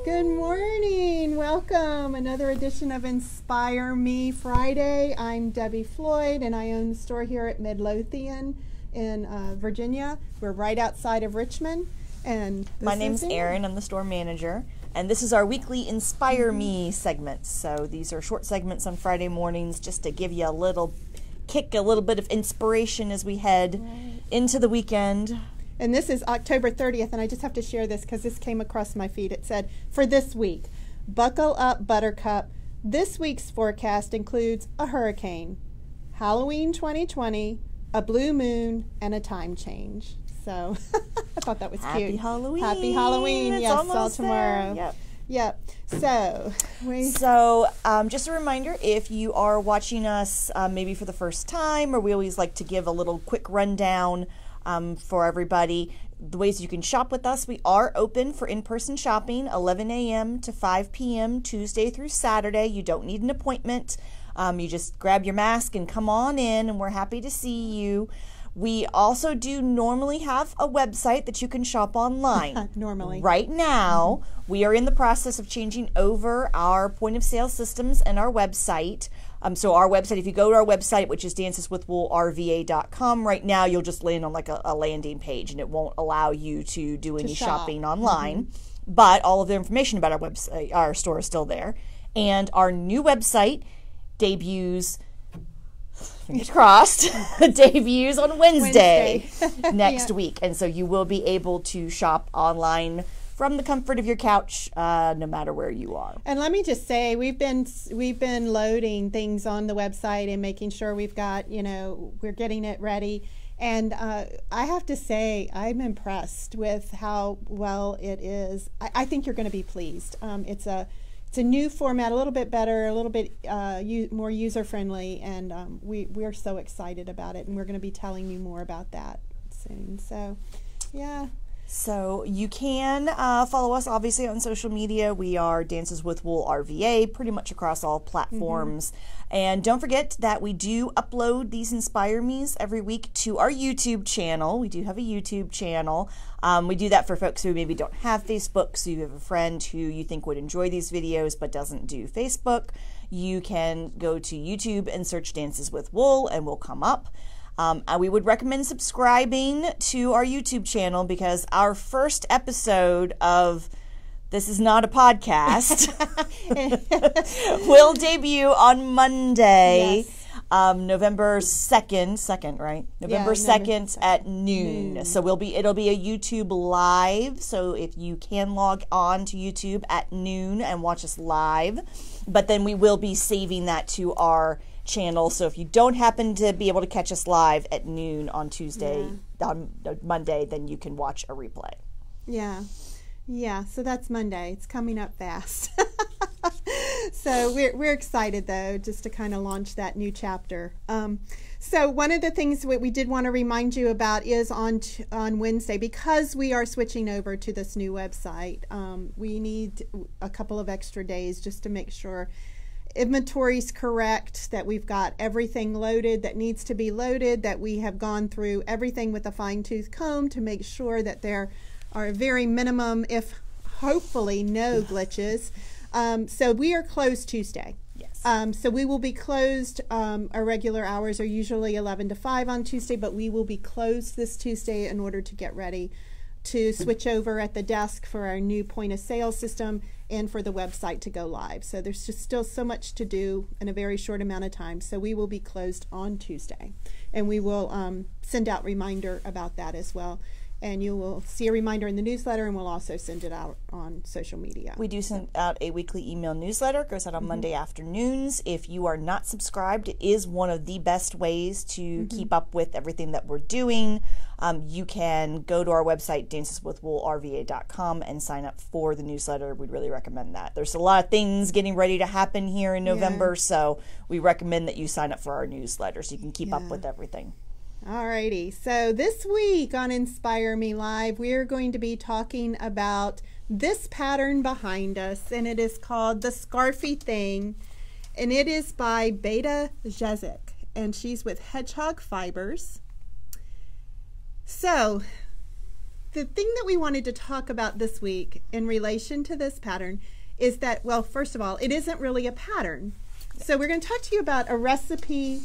Good morning. Welcome. Another edition of Inspire Me Friday. I'm Debbie Floyd, and I own the store here at Midlothian in Virginia. We're right outside of Richmond. And my name's Erin. I'm the store manager. And this is our weekly Inspire Me segment. So these are short segments on Friday mornings just to give you a little kick, a little bit of inspiration as we head into the weekend. And this is October 30th, and I just have to share this because this came across my feed. It said, for this week, buckle up, Buttercup. This week's forecast includes a hurricane, Halloween 2020, a blue moon, and a time change. So I thought that was cute. Happy Halloween. Happy Halloween. It's yes, almost all tomorrow. There. Yep. So just a reminder, if you are watching us maybe for the first time, or we always like to give a little quick rundown for everybody, the ways you can shop with us. We are open for in-person shopping, 11 a.m. to 5 p.m. Tuesday through Saturday. You don't need an appointment. You just grab your mask and come on in, and we're happy to see you. We also do normally have a website that you can shop online. Normally. Right now, we are in the process of changing over our point of sale systems and our website. So our website, if you go to our website, which is danceswithwoolrva.com, right now you'll just land on like a landing page, and it won't allow you to do any shopping online. But all of the information about our website, our store, is still there. And our new website debuts, fingers crossed, debuts on Wednesday. Next week. And so you will be able to shop online from the comfort of your couch, no matter where you are. And let me just say, we've been loading things on the website and making sure we've got, we're getting it ready. And I have to say, I'm impressed with how well it is. I think you're going to be pleased. It's a new format, a little bit better, a little bit more user friendly, and we're so excited about it. And we're going to be telling you more about that soon. So, yeah. So you can follow us, obviously, on social media. We are Dances with Wool RVA, pretty much across all platforms. And don't forget that we do upload these Inspire Me's every week to our YouTube channel. We do have a YouTube channel. We do that for folks who maybe don't have Facebook. So you have a friend who you think would enjoy these videos but doesn't do Facebook. You can go to YouTube and search Dances with Wool, and we'll come up. We would recommend subscribing to our YouTube channel, because our first episode of This Is Not a Podcast will debut on Monday, November 2nd, right? November 2nd at noon. So it'll be a YouTube live. So if you can log on to YouTube at noon and watch us live, but then we will be saving that to our channel. So if you don't happen to be able to catch us live at noon on on Monday, then you can watch a replay. Yeah, so that's Monday. It's coming up fast. So we're excited, though, just to kind of launch that new chapter. So one of the things we did want to remind you about is on Wednesday, because we are switching over to this new website, we need a couple of extra days just to make sure inventory's correct, that we've got everything loaded that needs to be loaded, that we have gone through everything with a fine-tooth comb to make sure that there are very minimum, if hopefully no glitches. So we are closed Tuesday. Yes. So we will be closed. Our regular hours are usually 11 to 5 on Tuesday, but we will be closed this Tuesday in order to get ready to switch over at the desk for our new point of sale system and for the website to go live. So there's just still so much to do in a very short amount of time. So we will be closed on Tuesday, and we will send out reminder about that as well. And you will see a reminder in the newsletter, and we'll also send it out on social media. We do send out a weekly email newsletter. It goes out on Monday afternoons. If you are not subscribed, it is one of the best ways to keep up with everything that we're doing. You can go to our website, danceswithwoolrva.com, and sign up for the newsletter. We'd really recommend that. There's a lot of things getting ready to happen here in November, so we recommend that you sign up for our newsletter so you can keep up with everything. Alrighty, so this week on Inspire Me Live, we are going to be talking about this pattern behind us, and it is called the Scarfy Thing, and it is by Beata Jezek, and she's with Hegehog Fibres. So the thing that we wanted to talk about this week in relation to this pattern is that, well, first of all, it isn't really a pattern. So we're going to talk to you about a recipe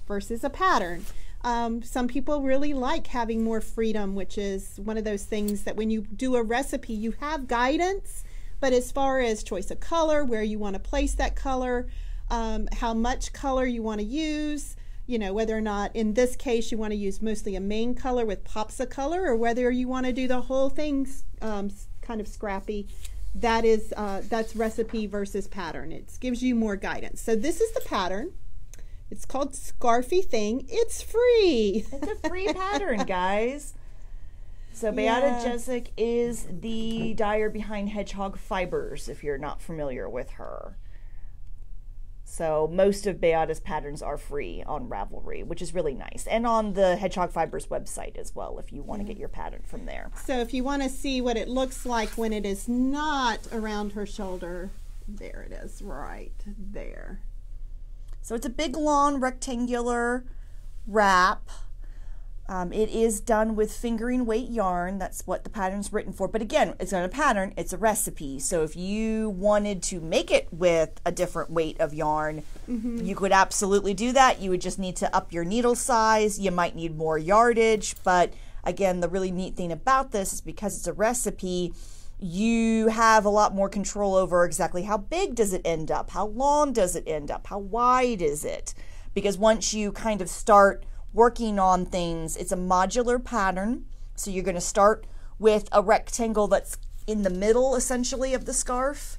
versus a pattern. Some people really like having more freedom, which is one of those things that when you do a recipe, you have guidance, but as far as choice of color, where you want to place that color, how much color you want to use, you know, whether or not in this case you want to use mostly a main color with pops of color, or whether you want to do the whole thing kind of scrappy. That's recipe versus pattern. It gives you more guidance. So this is the pattern. It's called Scarfy Thing. It's free. It's a free pattern, guys. So Beata Jezek is the dyer behind Hegehog Fibres, if you're not familiar with her. So most of Beata's patterns are free on Ravelry, which is really nice. And on the Hegehog Fibres website as well, if you want to get your pattern from there. So if you want to see what it looks like when it is not around her shoulder, there it is, right there. So it's a big, long, rectangular wrap. It is done with fingering weight yarn. That's what the pattern's written for. But again, it's not a pattern, it's a recipe. So if you wanted to make it with a different weight of yarn, you could absolutely do that. You would just need to up your needle size. You might need more yardage. But again, the really neat thing about this is because it's a recipe, you have a lot more control over exactly how big does it end up, how long does it end up, how wide is it. Because once you kind of start working on things, it's a modular pattern. So you're going to start with a rectangle that's in the middle essentially of the scarf.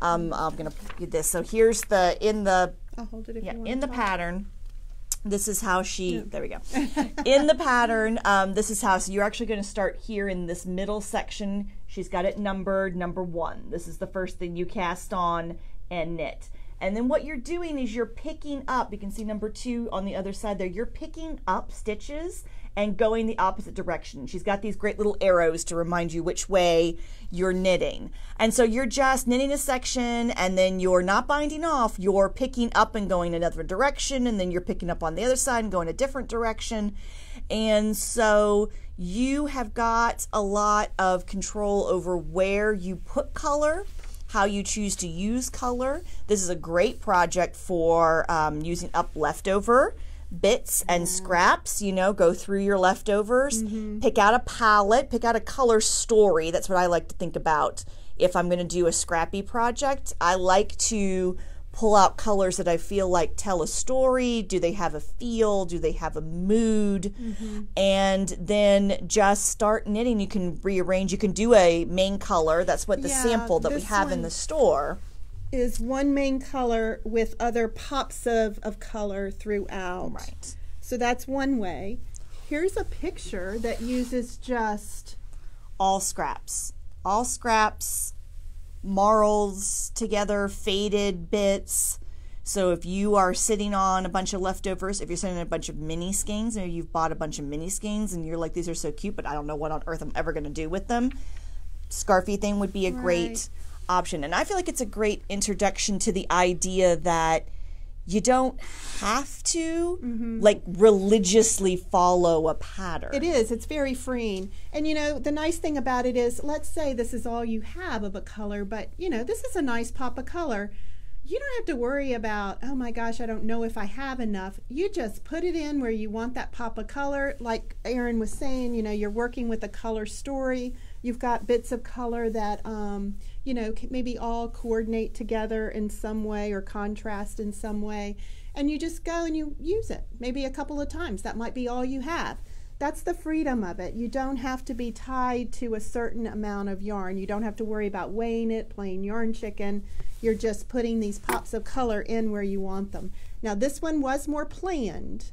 I'm going to do this. So here's I'll hold it if you want in the pattern. This is how there we go. In the pattern, this is how, so you're actually going to start here in this middle section. She's got it numbered, number 1. This is the first thing you cast on and knit. And then what you're doing is you're picking up, you can see number 2 on the other side there, you're picking up stitches and going the opposite direction. She's got these great little arrows to remind you which way you're knitting. And so you're just knitting a section and then you're not binding off, you're picking up and going another direction, and then you're picking up on the other side and going a different direction. And so you have got a lot of control over where you put color, how you choose to use color. This is a great project for using up leftover bits and scraps. You know, go through your leftovers, pick out a palette, pick out a color story. That's what I like to think about if I'm going to do a scrappy project. I like to pull out colors that I feel like tell a story. Do they have a feel? Do they have a mood? And then just start knitting. You can rearrange. You can do a main color. That's what the sample that we have in the store is, one main color with other pops of color throughout. Right. So that's one way. Here's a picture that uses just all scraps. All scraps, marls together, faded bits. So if you are sitting on a bunch of leftovers, if you're sitting on a bunch of mini skeins, or you've bought a bunch of mini skeins and you're like, these are so cute, but I don't know what on earth I'm ever going to do with them, Scarfy Thing would be a great option. And I feel like it's a great introduction to the idea that you don't have to like religiously follow a pattern. It is. It's very freeing. And you know, the nice thing about it is, let's say this is all you have of a color, but you know, this is a nice pop of color. You don't have to worry about, oh my gosh, I don't know if I have enough. You just put it in where you want that pop of color. Like Erin was saying, you know, you're working with a color story. You've got bits of color that, you know, maybe all coordinate together in some way or contrast in some way. And you just go and you use it maybe a couple of times. That might be all you have. That's the freedom of it. You don't have to be tied to a certain amount of yarn. You don't have to worry about weighing it, playing yarn chicken. You're just putting these pops of color in where you want them. Now this one was more planned,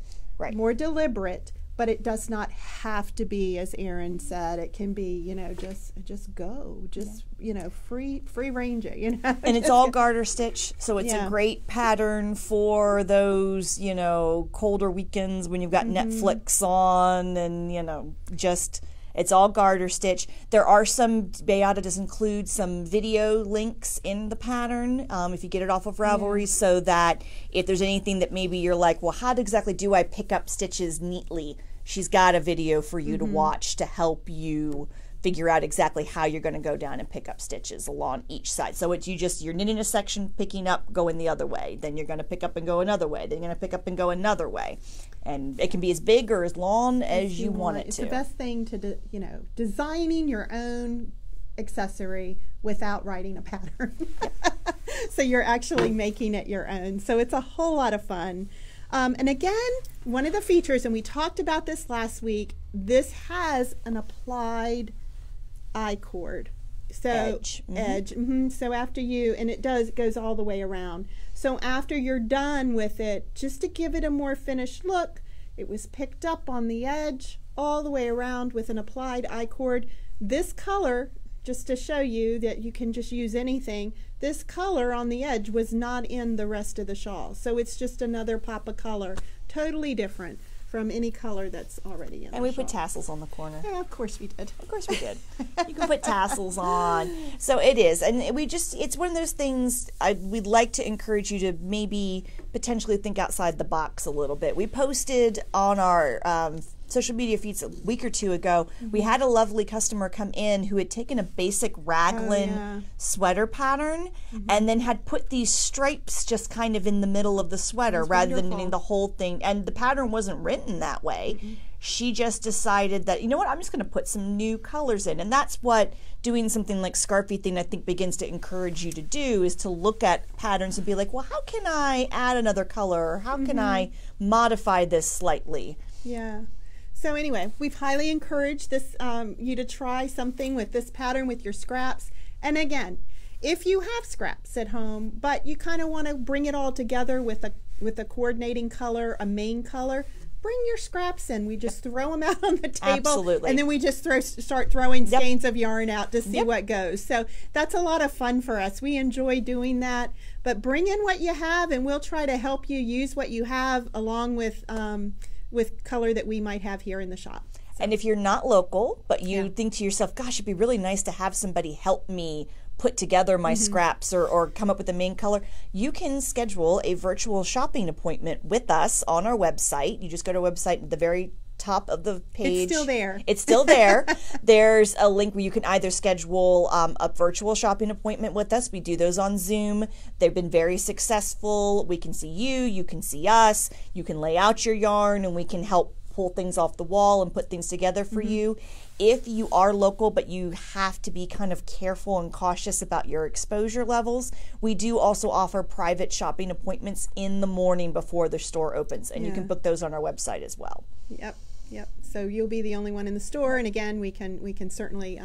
more deliberate, but it does not have to be, as Erin said. It can be, you know, just go, you know, free range it, you know. And it's all garter stitch, so it's a great pattern for those, you know, colder weekends when you've got Netflix on, and you know, just it's all garter stitch. There are some, Beata does include some video links in the pattern if you get it off of Ravelry, so that if there's anything that maybe you're like, well, how exactly do I pick up stitches neatly? She's got a video for you to watch to help you figure out exactly how you're going to go down and pick up stitches along each side. So it's you're knitting a section, picking up, going the other way. Then you're going to pick up and go another way. Then you're going to pick up and go another way. And it can be as big or as long as you want it to. It's the best thing to, designing your own accessory without writing a pattern. So you're actually making it your own. So it's a whole lot of fun. And again, one of the features, and we talked about this last week, this has an applied I-cord. So edge. So after and it goes all the way around. So after you're done with it, just to give it a more finished look, it was picked up on the edge all the way around with an applied I-cord. This color, just to show you that you can just use anything, this color on the edge was not in the rest of the shawl. So it's just another pop of color, totally different from any color that's already in the shawl. And we put tassels on the corner. Yeah, of course we did. Of course we did. You can put tassels on. So it is. And it's one of those things we'd like to encourage you to maybe potentially think outside the box a little bit. We posted on our social media feeds a week or two ago, we had a lovely customer come in who had taken a basic raglan sweater pattern and then had put these stripes just kind of in the middle of the sweater rather than knitting the whole thing. And the pattern wasn't written that way. She just decided that, you know what, I'm just going to put some new colors in. And that's what doing something like Scarfy Thing, I think, begins to encourage you to do, is to look at patterns and be like, well, how can I add another color? Or how can I modify this slightly? Yeah. So anyway, we've highly encouraged you to try something with this pattern with your scraps. And again, if you have scraps at home, but you kind of want to bring it all together with a coordinating color, a main color, bring your scraps in. We just throw them out on the table. Absolutely. And then we just start throwing skeins of yarn out to see what goes. So that's a lot of fun for us. We enjoy doing that. But bring in what you have, and we'll try to help you use what you have along with color that we might have here in the shop. So. And if you're not local, but you think to yourself, gosh, it'd be really nice to have somebody help me put together my scraps or come up with a main color, you can schedule a virtual shopping appointment with us on our website. You just go to our website at the very top of the page. It's still there. It's still there. There's a link where you can either schedule a virtual shopping appointment with us. We do those on Zoom. They've been very successful. We can see you. You can see us. You can lay out your yarn, and we can help pull things off the wall and put things together for you. If you are local, but you have to be kind of careful and cautious about your exposure levels, we do also offer private shopping appointments in the morning before the store opens, and you can book those on our website as well. Yep. So you'll be the only one in the store, and again, we can certainly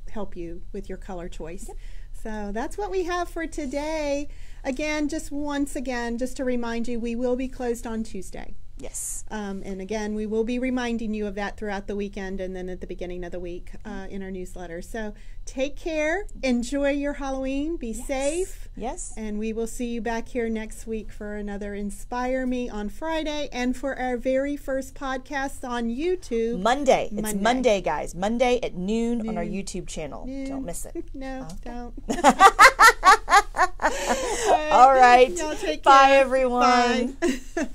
help you with your color choice. So that's what we have for today. Again, just to remind you, we will be closed on Tuesday. Yes. And again, we will be reminding you of that throughout the weekend and then at the beginning of the week in our newsletter. So take care. Enjoy your Halloween. Be safe. Yes. And we will see you back here next week for another Inspire Me on Friday and for our very first podcast on YouTube. Monday. It's Monday, guys. Monday at noon on our YouTube channel. Don't miss it. No, don't. All right. Y'all take Bye, care. everyone. Bye.